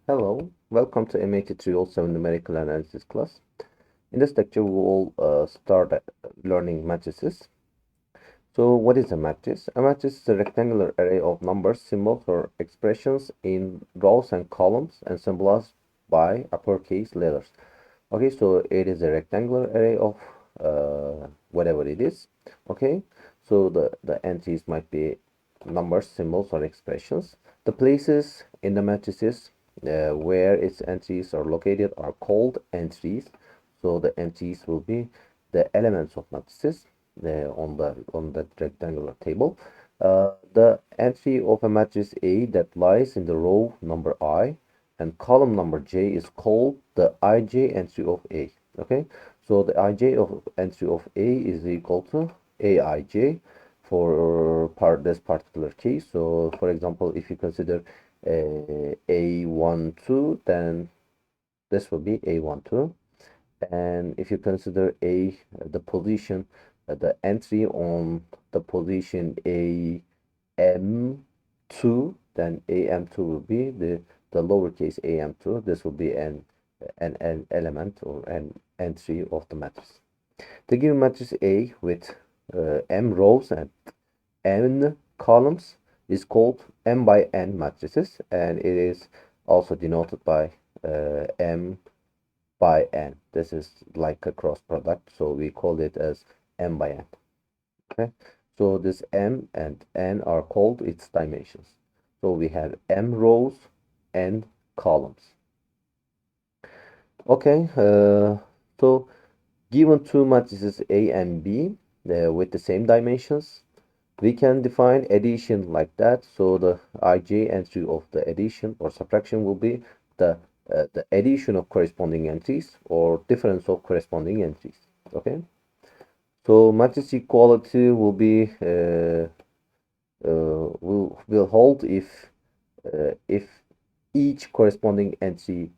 Hello, welcome to MAT307 Numerical Analysis class. In this lecture, we will start learning matrices. So, what is a matrix? A matrix is a rectangular array of numbers, symbols, or expressions in rows and columns and symbolized by uppercase letters. Okay, so it is a rectangular array of whatever it is. Okay, so the entries might be numbers, symbols, or expressions. The places in the matrices where its entries are located are called entries. So the entries will be the elements of matrices on that rectangular table. The entry of a matrix A that lies in the row number I and column number J is called the IJ entry of A. Okay, so the IJ of entry of A is equal to AIJ for this particular case. So for example, if you consider A12, then this will be A12. And if you consider the position, the entry on the position AM2, then AM2 will be the lowercase AM2. This will be an element or an entry of the matrix. The given matrix A with m rows and n columns is called m by n matrices, and it is also denoted by m by n. This is like a cross product, so we call it as m by n. Okay, so this m and n are called its dimensions. So we have m rows and columns. Okay, so given two matrices A and B with the same dimensions, we can define addition like that. So the ij entry of the addition or subtraction will be the addition of corresponding entries or difference of corresponding entries. Okay, so matrix equality will be will hold if each corresponding entry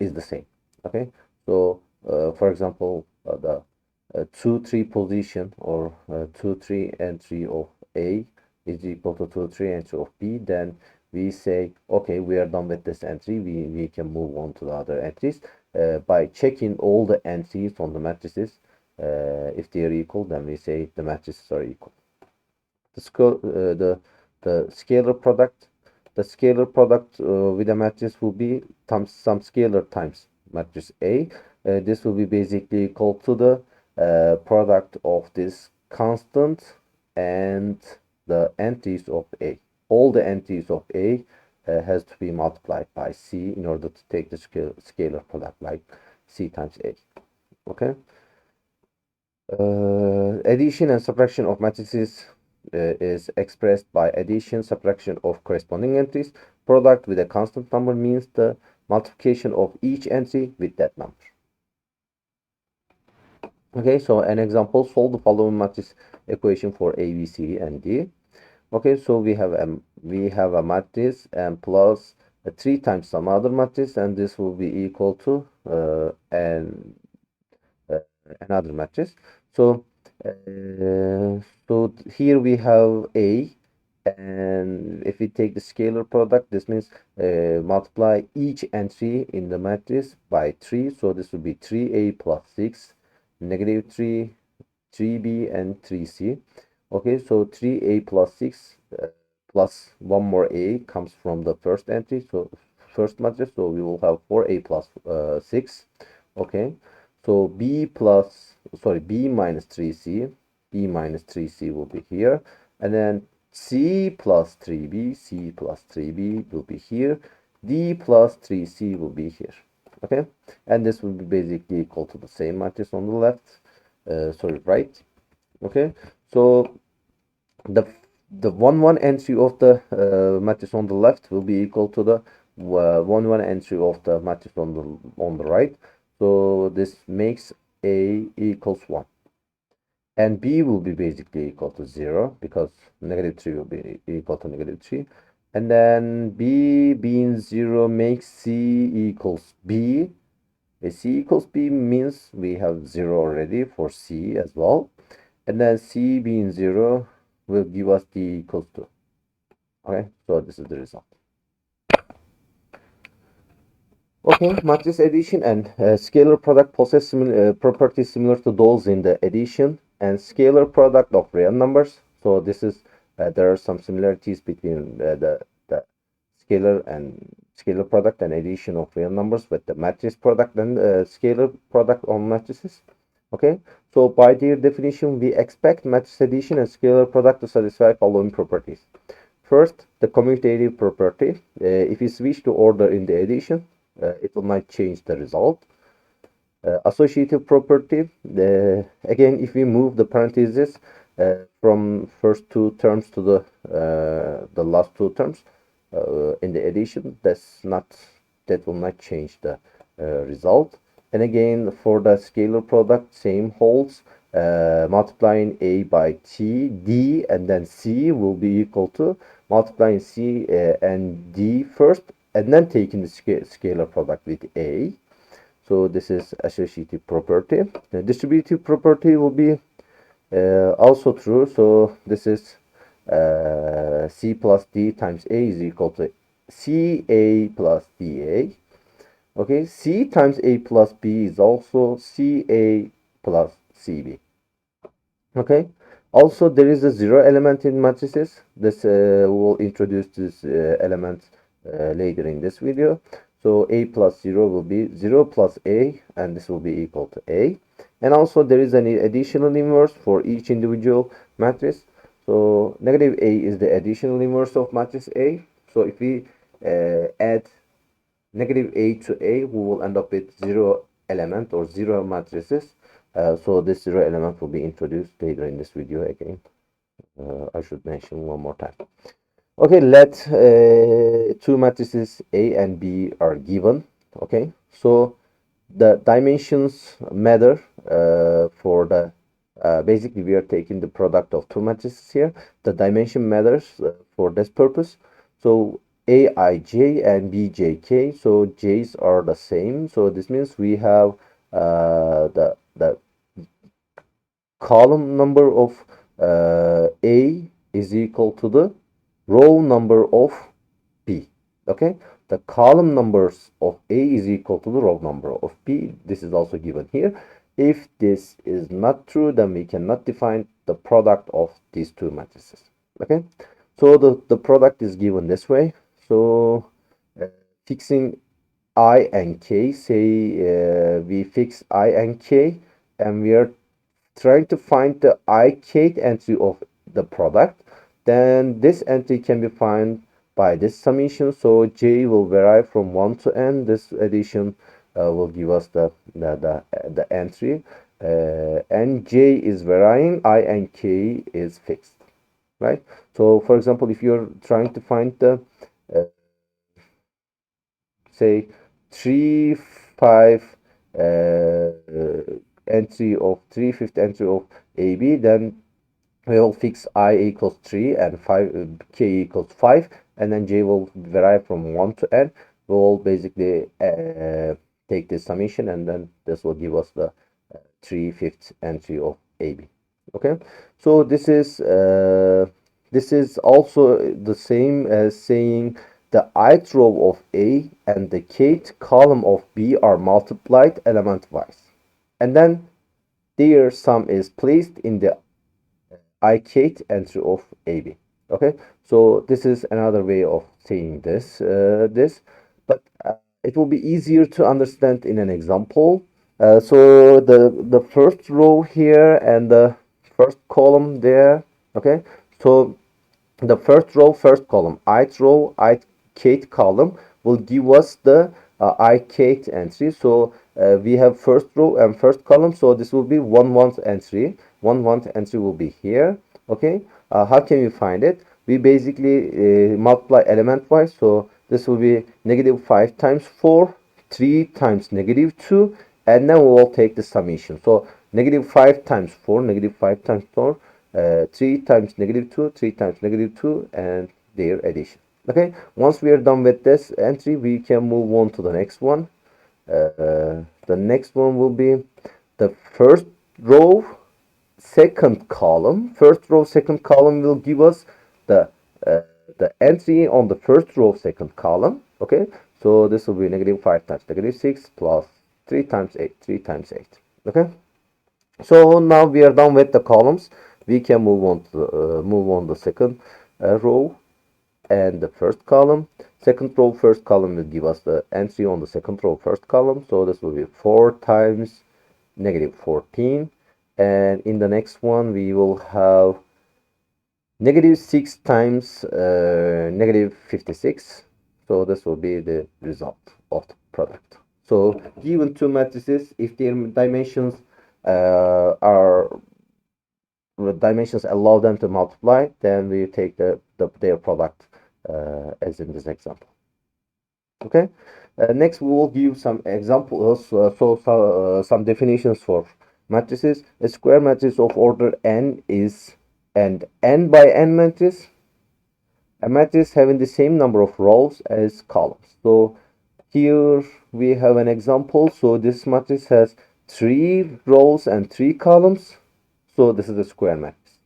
is the same. Okay, so for example, the 2-3 position or 2-3 entry of A is equal to 2-3 entry of B, then we say, okay, we are done with this entry. We can move on to the other entries by checking all the entries on the matrices. If they are equal, then we say the matrices are equal. The scalar product, with a matrix will be times some scalar times matrix A. This will be basically equal to the product of this constant and the entries of A. All the entries of A has to be multiplied by C in order to take the scalar product, like C times A. Okay. Addition and subtraction of matrices is expressed by addition, subtraction of corresponding entries. Product with a constant number means the multiplication of each entry with that number. Okay, so an example, solve the following matrix equation for A, B, C, and D. Okay, so we have a matrix and plus 3 times some other matrix, and this will be equal to another matrix. So here we have A, and if we take the scalar product, this means multiply each entry in the matrix by 3. So this will be 3A plus 6, negative 3, 3B, and 3C. Okay, so 3A plus 6 plus one more A comes from the first entry, so first matrix. So we will have 4A plus 6. Okay, so B minus 3C, B minus 3C will be here, and then C plus 3B will be here, D plus 3C will be here. Okay, and this will be basically equal to the same matrix on the left, right. Okay, so the 1 entry of the matrix on the left will be equal to the 1 entry of the matrix on the right. So this makes A equals 1. And B will be basically equal to 0 because negative 3 will be equal to negative 3. And then B being 0 makes C equals B. C equals B means we have 0 already for C as well. And then C being 0 will give us D equals 2. Okay, so this is the result. Okay, matrix addition and scalar product possess properties similar to those in the addition and scalar product of real numbers. So this is there are some similarities between the scalar product and addition of real numbers with the matrix product and scalar product on matrices. Okay, so by their definition, we expect matrix addition and scalar product to satisfy following properties. First, the commutative property. If we switch to order in the addition, it will not change the result. Associative property. Again, if we move the parentheses from first two terms to the last two terms in the addition, that will not change the result. And again, for the scalar product, same holds. Multiplying a by t, d, and then c will be equal to multiplying c and d first, and then taking the scalar product with a. So this is associative property. The distributive property will be also true. So this is c plus d times a is equal to ca plus da. Okay, c times a plus b is also ca plus cb. Okay, also there is a zero element in matrices. This we'll introduce this element later in this video. So a plus 0 will be 0 plus a, and this will be equal to a. And also there is an additional inverse for each individual matrix. So negative a is the additional inverse of matrix A. So if we add negative a to a, we will end up with zero element or zero matrices. So this zero element will be introduced later in this video again. I should mention one more time. Okay, let two matrices A and B are given. Okay, so the dimensions matter for the basically we are taking the product of two matrices here. The dimension matters for this purpose. So Aij and Bjk, so J's are the same. So this means we have the column number of A is equal to the row number of B. Okay, the column numbers of A is equal to the row number of B. This is also given here. If this is not true, then we cannot define the product of these two matrices. Okay, so the product is given this way. So fixing I and k, say we fix I and k, and we are trying to find the ikth entry of the product, then this entry can be found by this summation. So j will vary from 1 to n. This addition will give us the entry, and j is varying, I and k is fixed, right? So for example, if you're trying to find the say 3 5 entry of 3/5 entry of AB, then we will fix I equals 3 and 5 k equals 5, and then j will vary from 1 to n. We will basically take this summation, and then this will give us the 3/5 entry of AB. Okay, so this is also the same as saying the ith row of A and the kth column of B are multiplied element-wise, and then their sum is placed in the ikth entry of AB. Okay, so this is another way of saying this, but it will be easier to understand in an example. So the first row here and the first column there. Okay, so the first row, first column, ith row, kth column will give us the ikth entry. So we have first row and first column, so this will be 1/1 entry. 1/1 entry will be here. Okay, how can we find it? We basically multiply element wise. So this will be -5 times 4, 3 times -2, and then we will take the summation. So -5 times 4, -5 times 4, 3 times -2, 3 times -2, and their addition. Okay, once we are done with this entry, we can move on to the next one. The next one will be the first row, second column. First row, second column will give us the entry on the first row, second column. Okay, So this will be negative 5 times negative 6 plus 3 times 8, 3 times 8. Okay. So now we are done with the columns. We can move on to the second row and the first column. Second row, first column will give us the entry on the second row, first column. So this will be 4 times negative 14. And in the next one, we will have negative 6 times negative 56. So this will be the result of the product. So given two matrices, if their dimensions dimensions allow them to multiply, then we take their product as in this example. Okay. Next, we will give some examples, some definitions for matrices. A square matrix of order n is an n by n matrix. A matrix having the same number of rows as columns. So here we have an example. So this matrix has 3 rows and 3 columns. So this is a square matrix.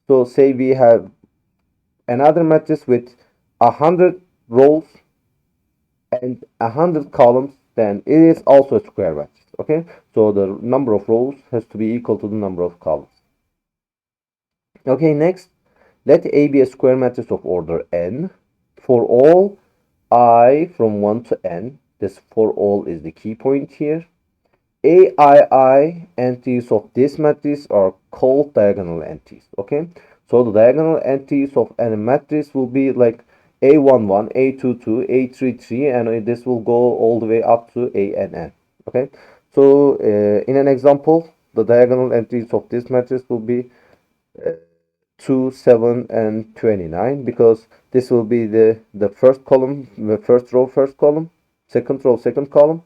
So say we have another matrix with 100 rows and 100 columns, then it is also a square matrix. Okay, so the number of rows has to be equal to the number of columns. Okay, next, let A be a square matrix of order n for all I from 1 to n. This for all is the key point here. AII entities of this matrix are called diagonal entities. Okay, so the diagonal entities of any matrix will be like A11, A22, A33, and this will go all the way up to ANN. Okay, so in an example, the diagonal entities of this matrix will be 2, 7, and 29, because this will be the first column, the first row, first column, second row, second column,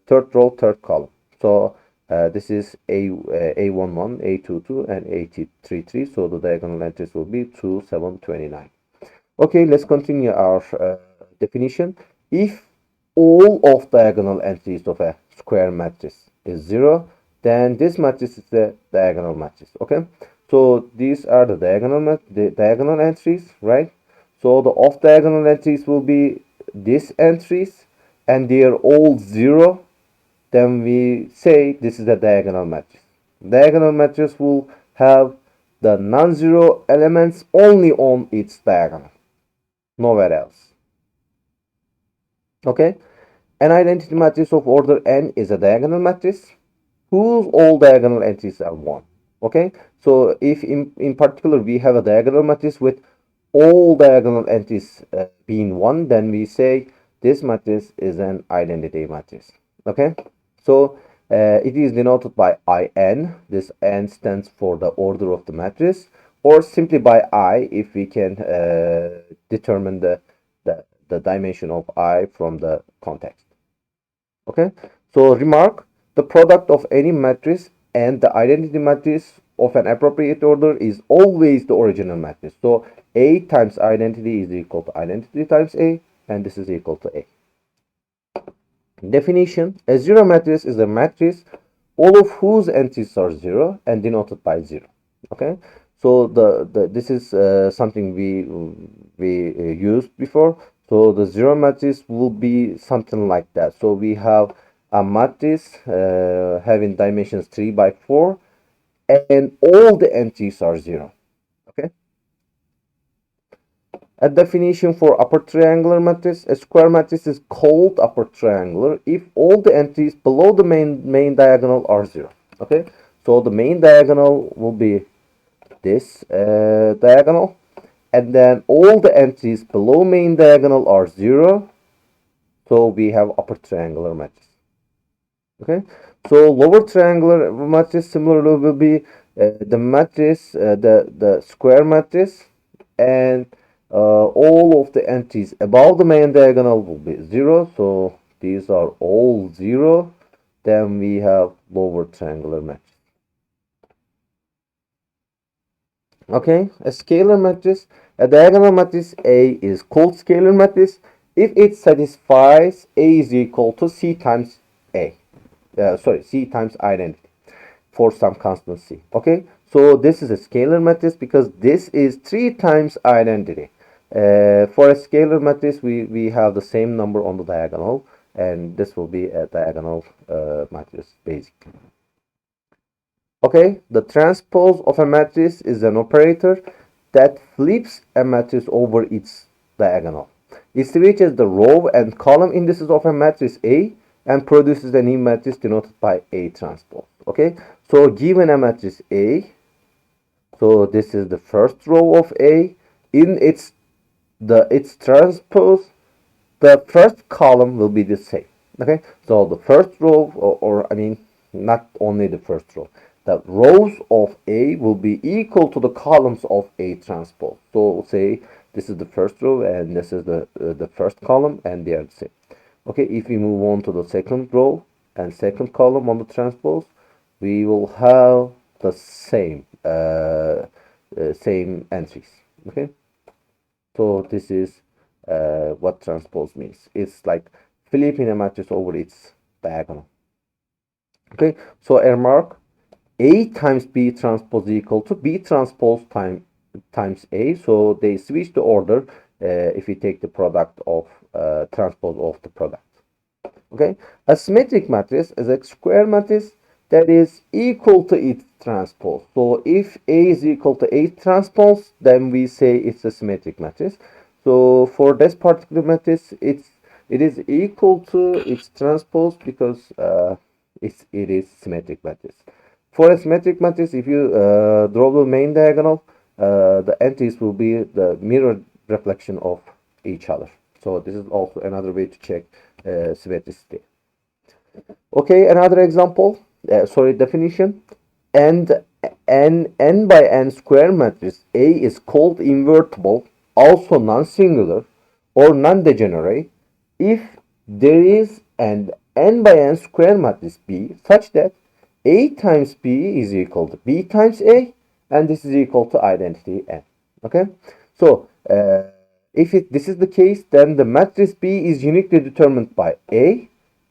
third row, third column. So this is A11, A22, and A33. So the diagonal entries will be 2, 7, 29. Okay, let's continue our definition. If all of diagonal entries of a square matrix is 0, then this matrix is the diagonal matrix. Okay, so these are the diagonal entries, right? So the off diagonal entries will be these entries, and they are all 0. Then we say this is a diagonal matrix. Diagonal matrix will have the non-zero elements only on its diagonal, nowhere else. Okay, an identity matrix of order n is a diagonal matrix whose all diagonal entries are 1. Okay, so if in particular we have a diagonal matrix with all diagonal entries being 1, then we say this matrix is an identity matrix. Okay, so it is denoted by IN. This n stands for the order of the matrix, or simply by I if we can determine the dimension of I from the context. Okay, so remark, the product of any matrix and the identity matrix of an appropriate order is always the original matrix. So A times identity is equal to identity times A, and this is equal to A. Definition: a zero matrix is a matrix all of whose entries are 0 and denoted by 0. Okay, so this is something we used before. So the zero matrix will be something like that. So we have a matrix having dimensions 3 by 4, and all the entries are 0. Okay. A definition for upper triangular matrix: a square matrix is called upper triangular if all the entries below the main diagonal are 0. Okay, so the main diagonal will be this diagonal, and then all the entries below main diagonal are 0. So we have upper triangular matrix. Okay, so lower triangular matrix similarly will be the matrix, the square matrix, and all of the entries above the main diagonal will be 0. So these are all 0. Then we have lower triangular matrix. Okay, a scalar matrix. A diagonal matrix A is called scalar matrix if it satisfies A is equal to C times A. C times identity for some constant C. Okay, so this is a scalar matrix because this is 3 times identity. For a scalar matrix, we have the same number on the diagonal, and this will be a diagonal matrix basically. Okay, the transpose of a matrix is an operator that flips a matrix over its diagonal. It switches the row and column indices of a matrix A and produces a new matrix denoted by A transpose. Okay, so given a matrix A, so this is the first row of A. In its transpose, the first column will be the same. Okay, so the first row, or I mean, not only the first row, the rows of A will be equal to the columns of A transpose. So say this is the first row and this is the first column, and they are the same. Okay, if we move on to the second row and second column on the transpose, we will have the same same entries. Okay, so this is what transpose means. It's like flipping a matrix over its diagonal. Okay, so a remark: A times B transpose equal to B transpose times A. So they switch the order if we take the product of transpose of the product. Okay, a symmetric matrix is a square matrix that is equal to its transpose. So if A is equal to A transpose, then we say it's a symmetric matrix. So for this particular matrix, it is equal to its transpose because it is symmetric matrix. For a symmetric matrix, if you draw the main diagonal, the entries will be the mirror reflection of each other. So this is also another way to check symmetricity. Okay, another example, definition. And n by n square matrix A is called invertible, also non-singular or non-degenerate, if there is an n by n square matrix B such that A times B is equal to B times A, and this is equal to identity n. Okay, so if this is the case, then the matrix B is uniquely determined by A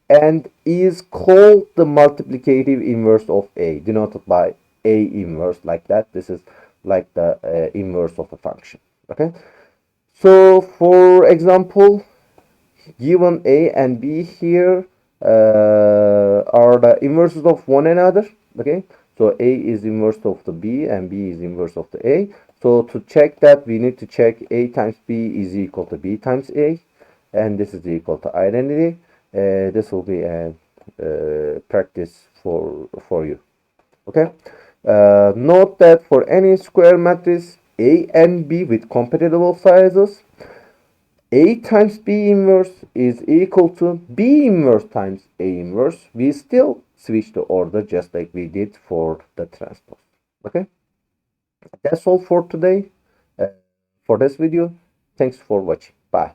and is called the multiplicative inverse of A, denoted by A inverse, like that. This is like the inverse of a function. Okay, so for example, given A and B here are the inverses of one another. Okay, so A is inverse of the B and B is inverse of the A. So to check that, we need to check A times B is equal to B times A, and this is equal to identity. This will be a practice for you. Okay, note that for any square matrix A and B with compatible sizes, A times B inverse is equal to B inverse times A inverse. We still switch the order just like we did for the transpose. Okay, that's all for today. For this video. Thanks for watching. Bye.